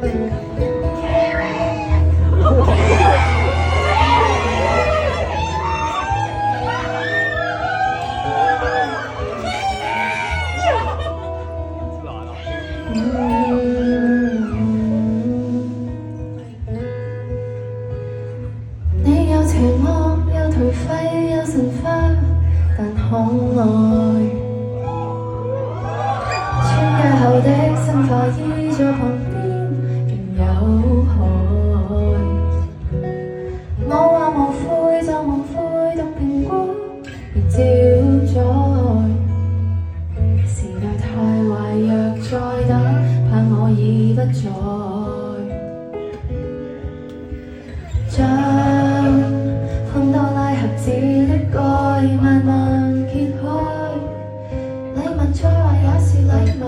你有邪惡，有頹廢，有神化，但可愛。穿街後的新化衣在旁邊，仍有害。我話無悔就無悔，毒蘋果亦招載。時代太壞，若再等，怕我已不在。將潘多拉盒子的蓋慢慢揭開，禮物再壞也是禮物，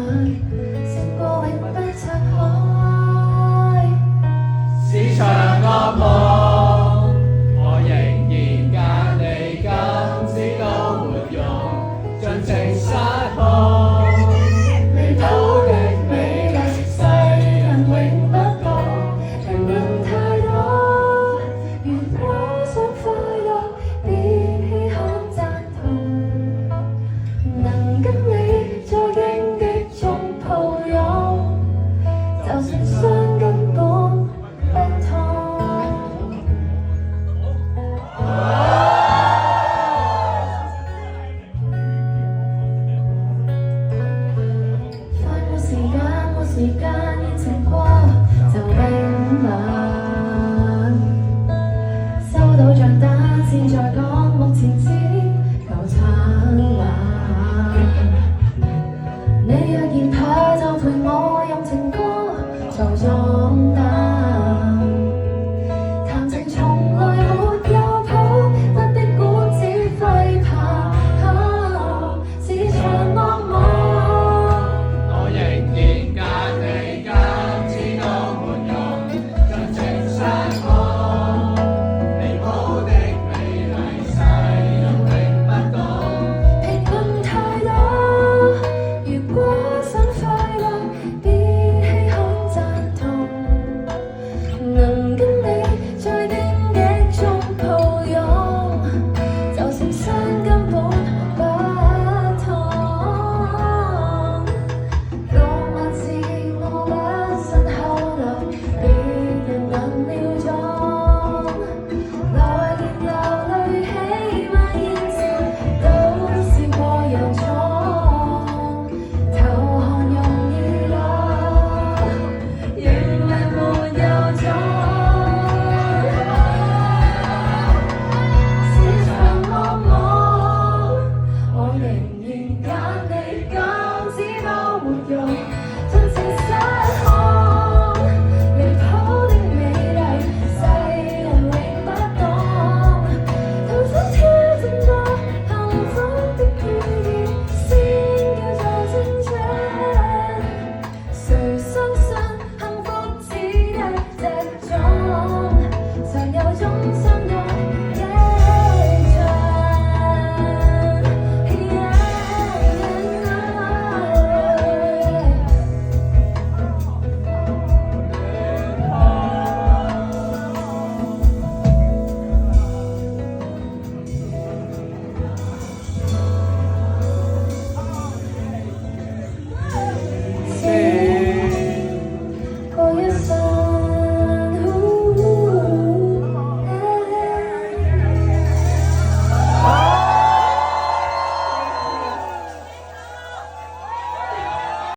勝過永不拆開。市場惡夢，我仍然揀你，今次都沒用，盡情失控。你都的美麗，世人永不懂，評論太多。如果想快樂，別稀罕贊同，能跟你在荊棘中抱擁，就算傷根本不痛。快沒時間，沒時間。